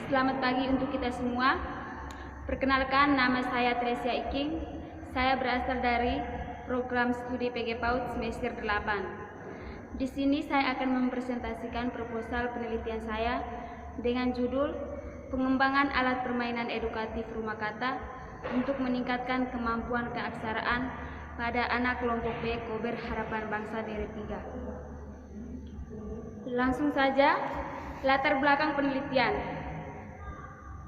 Selamat pagi untuk kita semua. Perkenalkan, nama saya Tresia Iking. Saya berasal dari program studi PG PAUD semester 8. Di sini saya akan mempresentasikan proposal penelitian saya dengan judul Pengembangan Alat Permainan Edukatif Rumah Kata untuk meningkatkan kemampuan keaksaraan pada anak kelompok B Kober Harapan Bangsa Deret 3. Langsung saja, latar belakang penelitian.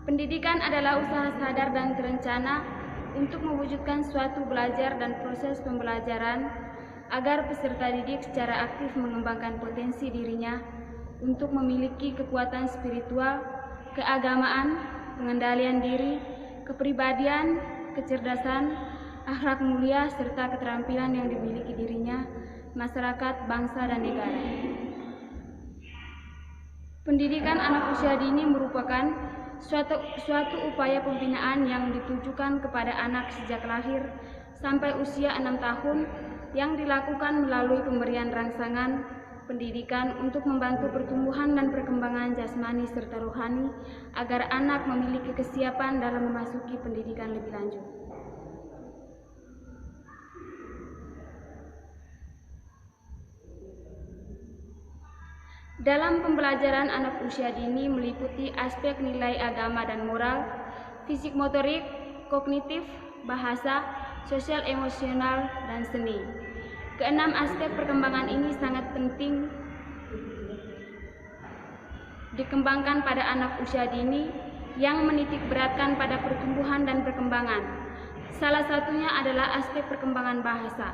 Pendidikan adalah usaha sadar dan terencana untuk mewujudkan suatu belajar dan proses pembelajaran agar peserta didik secara aktif mengembangkan potensi dirinya untuk memiliki kekuatan spiritual, keagamaan, pengendalian diri, kepribadian, kecerdasan, akhlak mulia, serta keterampilan yang dimiliki dirinya, masyarakat, bangsa, dan negara. Pendidikan anak usia dini merupakan suatu upaya pembinaan yang ditujukan kepada anak sejak lahir sampai usia 6 tahun yang dilakukan melalui pemberian rangsangan pendidikan untuk membantu pertumbuhan dan perkembangan jasmani serta rohani agar anak memiliki kesiapan dalam memasuki pendidikan lebih lanjut. Dalam pembelajaran anak usia dini meliputi aspek nilai agama dan moral, fisik motorik, kognitif, bahasa, sosial emosional, dan seni. Keenam aspek perkembangan ini sangat penting dikembangkan pada anak usia dini yang menitik beratkan pada pertumbuhan dan perkembangan. Salah satunya adalah aspek perkembangan bahasa.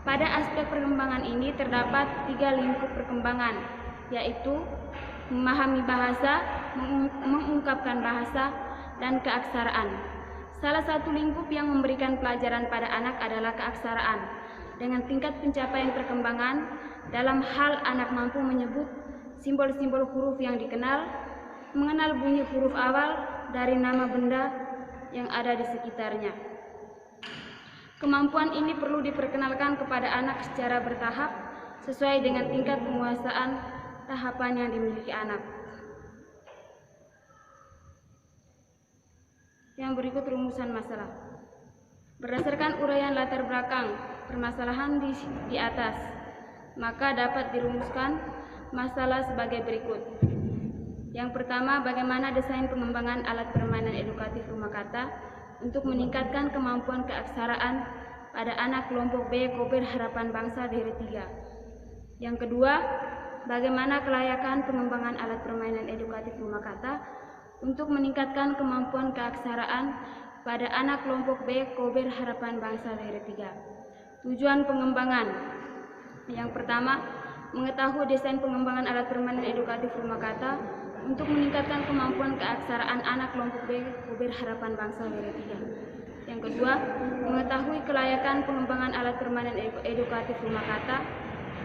Pada aspek perkembangan ini terdapat 3 lingkup perkembangan, yaitu memahami bahasa, mengungkapkan bahasa, dan keaksaraan. Salah satu lingkup yang memberikan pelajaran pada anak adalah keaksaraan, dengan tingkat pencapaian perkembangan dalam hal anak mampu menyebut simbol-simbol huruf yang dikenal, mengenal bunyi huruf awal dari nama benda yang ada di sekitarnya. Kemampuan ini perlu diperkenalkan kepada anak secara bertahap sesuai dengan tingkat penguasaan tahapan yang dimiliki anak. Yang berikut rumusan masalah. Berdasarkan uraian latar belakang permasalahan di atas, maka dapat dirumuskan masalah sebagai berikut. Yang pertama, bagaimana desain pengembangan alat permainan edukatif rumah kata untuk meningkatkan kemampuan keaksaraan pada anak kelompok B Kober Harapan Bangsa Deret 3. Yang kedua, bagaimana kelayakan pengembangan alat permainan edukatif rumah kata untuk meningkatkan kemampuan keaksaraan pada anak kelompok B Kober Harapan Bangsa Deret 3. Tujuan pengembangan. Yang pertama, mengetahui desain pengembangan alat permainan edukatif rumah kata untuk meningkatkan kemampuan keaksaraan anak kelompok B Kober Harapan Bangsa Deret 3. Yang kedua, mengetahui kelayakan pengembangan alat permainan edukatif rumah kata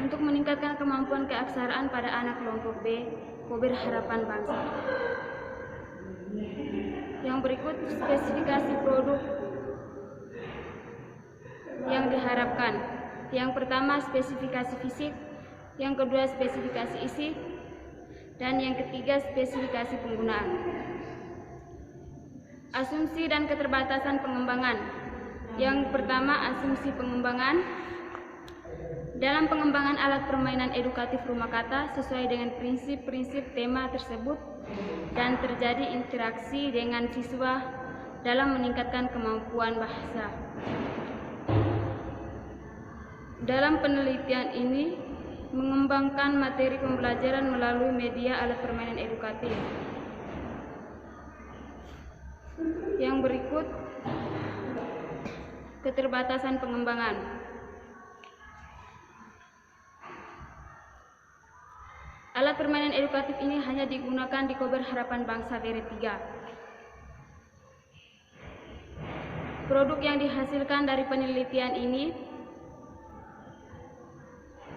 untuk meningkatkan kemampuan keaksaraan pada anak kelompok B Kober Harapan Bangsa. Yang berikut spesifikasi produk yang diharapkan. Yang pertama, spesifikasi fisik, yang kedua spesifikasi isi, dan yang ketiga spesifikasi penggunaan. Asumsi dan keterbatasan pengembangan. Yang pertama, asumsi pengembangan. Dalam pengembangan alat permainan edukatif rumah kata sesuai dengan prinsip-prinsip tema tersebut dan terjadi interaksi dengan siswa dalam meningkatkan kemampuan bahasa. Dalam penelitian ini mengembangkan materi pembelajaran melalui media alat permainan edukatif. Yang berikut keterbatasan pengembangan. Alat permainan edukatif ini hanya digunakan di Kober Harapan Bangsa Deret 3. Produk yang dihasilkan dari penelitian ini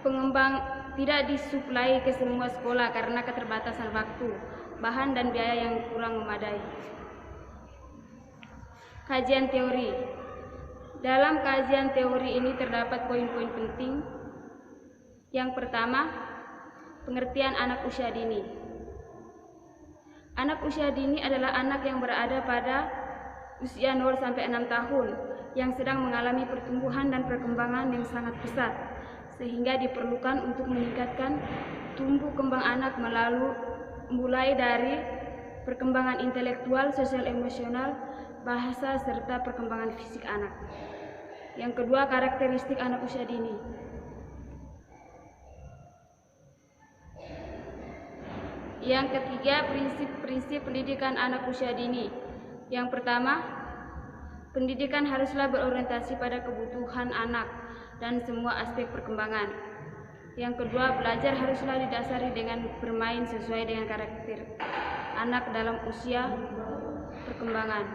pengembang tidak disuplai ke semua sekolah karena keterbatasan waktu, bahan, dan biaya yang kurang memadai. Kajian teori. Dalam kajian teori ini terdapat poin-poin penting. Yang pertama, pengertian anak usia dini. Anak usia dini adalah anak yang berada pada usia 0 sampai 6 tahun yang sedang mengalami pertumbuhan dan perkembangan yang sangat pesat, sehingga diperlukan untuk meningkatkan tumbuh kembang anak mulai dari perkembangan intelektual, sosial emosional, bahasa, serta perkembangan fisik anak. Yang kedua, karakteristik anak usia dini. Yang ketiga, prinsip-prinsip pendidikan anak usia dini. Yang pertama, pendidikan haruslah berorientasi pada kebutuhan anak dan semua aspek perkembangan. Yang kedua, belajar haruslah didasari dengan bermain sesuai dengan karakter anak dalam usia perkembangan.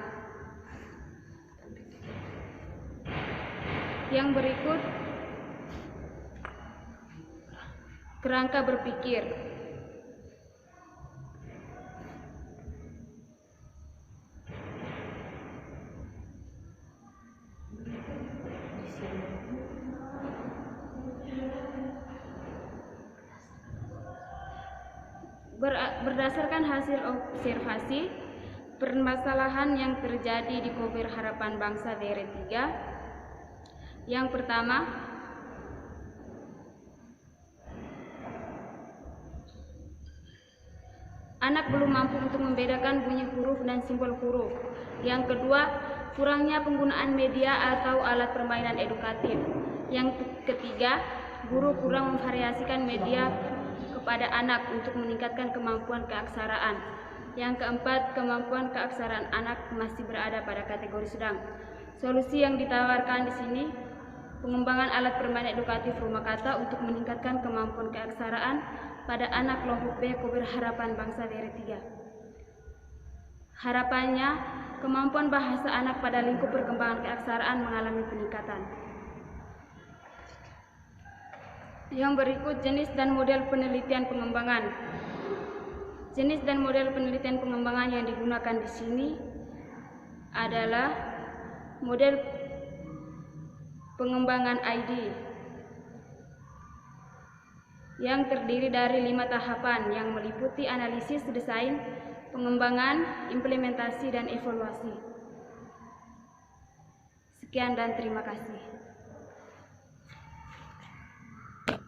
Yang berikut, kerangka berpikir. Berdasarkan hasil observasi permasalahan yang terjadi di Kober Harapan Bangsa daerah 3. Yang pertama, anak belum mampu untuk membedakan bunyi huruf dan simbol huruf. Yang kedua, kurangnya penggunaan media atau alat permainan edukatif. Yang ketiga, guru kurang memvariasikan media kepada anak untuk meningkatkan kemampuan keaksaraan. Yang keempat, kemampuan keaksaraan anak masih berada pada kategori sedang. Solusi yang ditawarkan di sini, pengembangan alat permainan edukatif rumah kata untuk meningkatkan kemampuan keaksaraan pada anak kelompok B Kober Harapan Bangsa daerah 3. Harapannya, kemampuan bahasa anak pada lingkup perkembangan keaksaraan mengalami peningkatan. Yang berikut, jenis dan model penelitian pengembangan. Jenis dan model penelitian pengembangan yang digunakan di sini adalah model pengembangan ID yang terdiri dari 5 tahapan yang meliputi analisis, desain, pengembangan, implementasi, dan evaluasi. Sekian dan terima kasih.